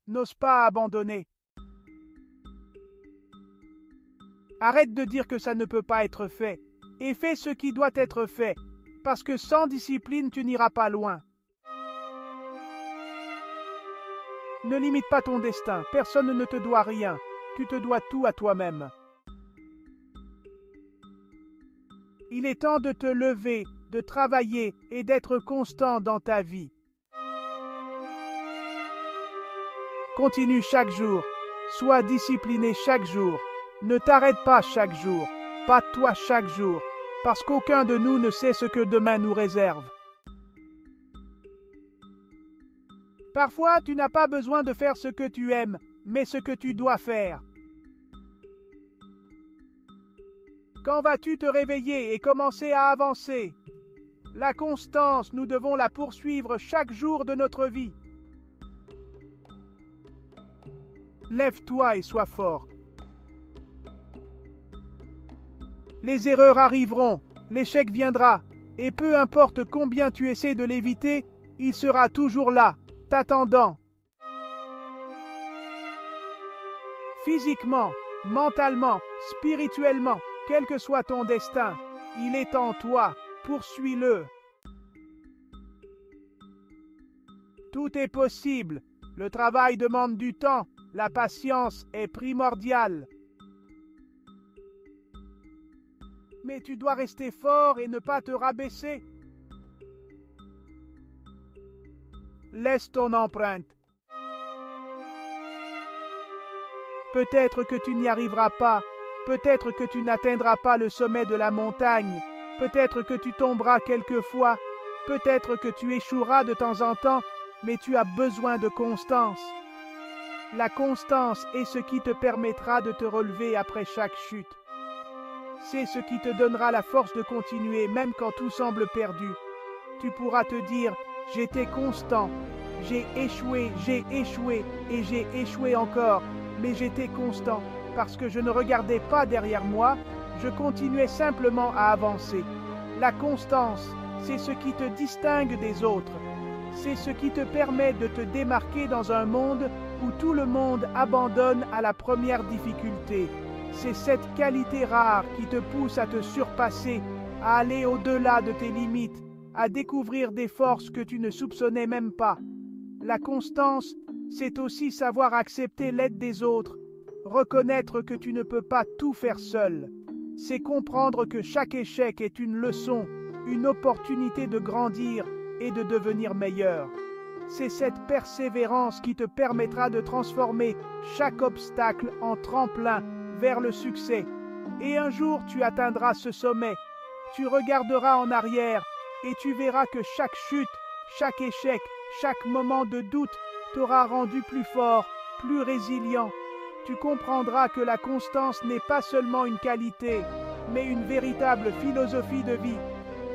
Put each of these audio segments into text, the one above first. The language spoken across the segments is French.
N'ose pas abandonner. Arrête de dire que ça ne peut pas être fait, et fais ce qui doit être fait, parce que sans discipline, tu n'iras pas loin. Ne limite pas ton destin, personne ne te doit rien, tu te dois tout à toi-même. Il est temps de te lever, de travailler et d'être constant dans ta vie. Continue chaque jour, sois discipliné chaque jour, ne t'arrête pas chaque jour, pas toi chaque jour, parce qu'aucun de nous ne sait ce que demain nous réserve. Parfois, tu n'as pas besoin de faire ce que tu aimes, mais ce que tu dois faire. Quand vas-tu te réveiller et commencer à avancer? La constance, nous devons la poursuivre chaque jour de notre vie. Lève-toi et sois fort. Les erreurs arriveront, l'échec viendra, et peu importe combien tu essaies de l'éviter, il sera toujours là, t'attendant. Physiquement, mentalement, spirituellement, quel que soit ton destin, il est en toi, poursuis-le. Tout est possible, le travail demande du temps, la patience est primordiale. Mais tu dois rester fort et ne pas te rabaisser. Laisse ton empreinte. Peut-être que tu n'y arriveras pas, peut-être que tu n'atteindras pas le sommet de la montagne, peut-être que tu tomberas quelquefois, peut-être que tu échoueras de temps en temps, mais tu as besoin de constance. La constance est ce qui te permettra de te relever après chaque chute. C'est ce qui te donnera la force de continuer même quand tout semble perdu. Tu pourras te dire « J'étais constant, j'ai échoué et j'ai échoué encore, mais j'étais constant parce que je ne regardais pas derrière moi, je continuais simplement à avancer. » La constance, c'est ce qui te distingue des autres. C'est ce qui te permet de te démarquer dans un monde où tout le monde abandonne à la première difficulté. C'est cette qualité rare qui te pousse à te surpasser, à aller au-delà de tes limites, à découvrir des forces que tu ne soupçonnais même pas. La constance, c'est aussi savoir accepter l'aide des autres, reconnaître que tu ne peux pas tout faire seul. C'est comprendre que chaque échec est une leçon, une opportunité de grandir et de devenir meilleur. C'est cette persévérance qui te permettra de transformer chaque obstacle en tremplin vers le succès. Et un jour, tu atteindras ce sommet. Tu regarderas en arrière et tu verras que chaque chute, chaque échec, chaque moment de doute t'aura rendu plus fort, plus résilient. Tu comprendras que la constance n'est pas seulement une qualité, mais une véritable philosophie de vie.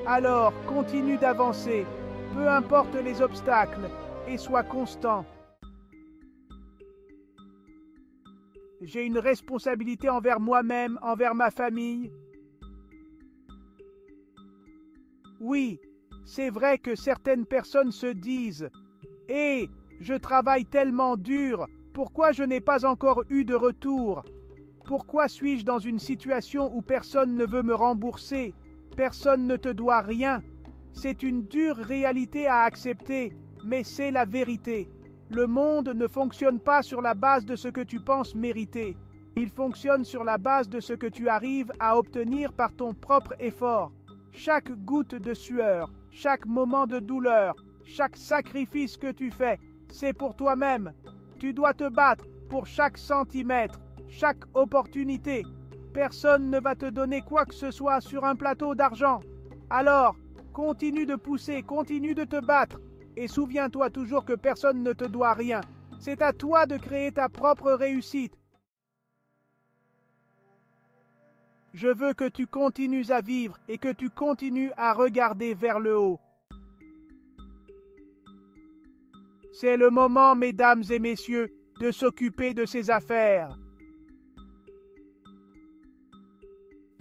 Alors, continue d'avancer, peu importe les obstacles, et sois constant. J'ai une responsabilité envers moi-même, envers ma famille. Oui, c'est vrai que certaines personnes se disent « Hé, je travaille tellement dur, pourquoi je n'ai pas encore eu de retour? Pourquoi suis-je dans une situation où personne ne veut me rembourser? Personne ne te doit rien. » C'est une dure réalité à accepter, mais c'est la vérité. Le monde ne fonctionne pas sur la base de ce que tu penses mériter. Il fonctionne sur la base de ce que tu arrives à obtenir par ton propre effort. Chaque goutte de sueur, chaque moment de douleur, chaque sacrifice que tu fais, c'est pour toi-même. Tu dois te battre pour chaque centimètre, chaque opportunité. Personne ne va te donner quoi que ce soit sur un plateau d'argent. Alors, continue de pousser, continue de te battre. Et souviens-toi toujours que personne ne te doit rien. C'est à toi de créer ta propre réussite. Je veux que tu continues à vivre et que tu continues à regarder vers le haut. C'est le moment, mesdames et messieurs, de s'occuper de ses affaires.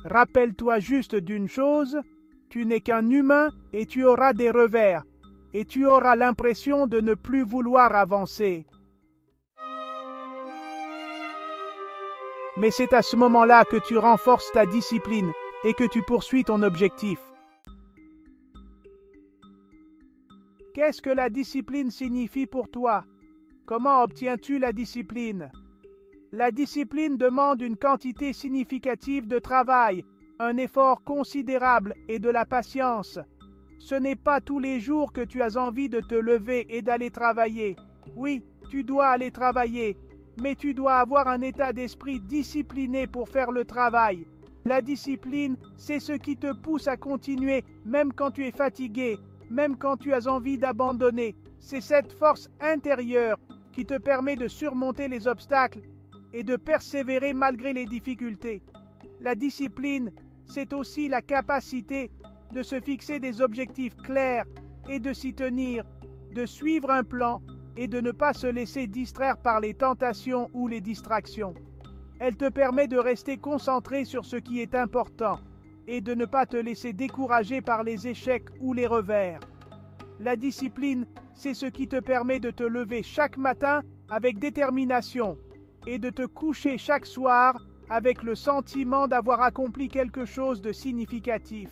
Rappelle-toi juste d'une chose, tu n'es qu'un humain et tu auras des revers, et tu auras l'impression de ne plus vouloir avancer. Mais c'est à ce moment-là que tu renforces ta discipline et que tu poursuis ton objectif. Qu'est-ce que la discipline signifie pour toi? Comment obtiens-tu la discipline? La discipline demande une quantité significative de travail, un effort considérable et de la patience. Ce n'est pas tous les jours que tu as envie de te lever et d'aller travailler. Oui, tu dois aller travailler, mais tu dois avoir un état d'esprit discipliné pour faire le travail. La discipline, c'est ce qui te pousse à continuer, même quand tu es fatigué, même quand tu as envie d'abandonner. C'est cette force intérieure qui te permet de surmonter les obstacles et de persévérer malgré les difficultés. La discipline, c'est aussi la capacité de se fixer des objectifs clairs et de s'y tenir, de suivre un plan et de ne pas se laisser distraire par les tentations ou les distractions. Elle te permet de rester concentré sur ce qui est important et de ne pas te laisser décourager par les échecs ou les revers. La discipline, c'est ce qui te permet de te lever chaque matin avec détermination et de te coucher chaque soir avec le sentiment d'avoir accompli quelque chose de significatif.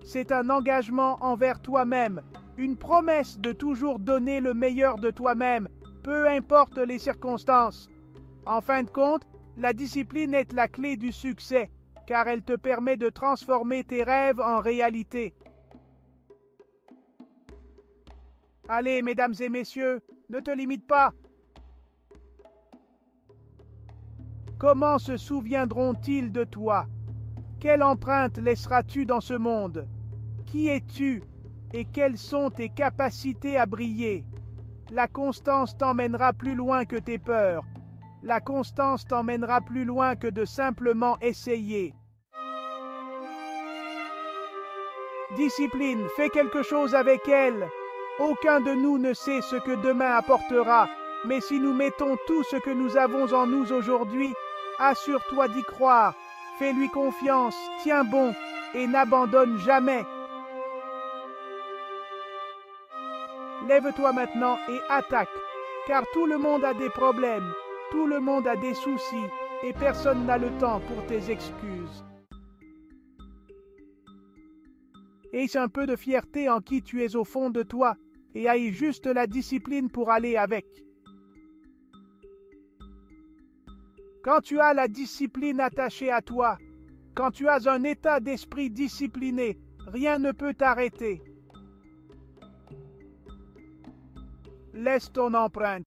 C'est un engagement envers toi-même, une promesse de toujours donner le meilleur de toi-même, peu importe les circonstances. En fin de compte, la discipline est la clé du succès, car elle te permet de transformer tes rêves en réalité. Allez, mesdames et messieurs, ne te limite pas. Comment se souviendront-ils de toi? Quelle empreinte laisseras-tu dans ce monde? Qui es-tu et quelles sont tes capacités à briller? La constance t'emmènera plus loin que tes peurs. La constance t'emmènera plus loin que de simplement essayer. Discipline, fais quelque chose avec elle. Aucun de nous ne sait ce que demain apportera, mais si nous mettons tout ce que nous avons en nous aujourd'hui, assure-toi d'y croire, fais-lui confiance, tiens bon et n'abandonne jamais. Lève-toi maintenant et attaque, car tout le monde a des problèmes, tout le monde a des soucis et personne n'a le temps pour tes excuses. Aie un peu de fierté en qui tu es au fond de toi et aie juste la discipline pour aller avec. Quand tu as la discipline attachée à toi, quand tu as un état d'esprit discipliné, rien ne peut t'arrêter. Laisse ton empreinte.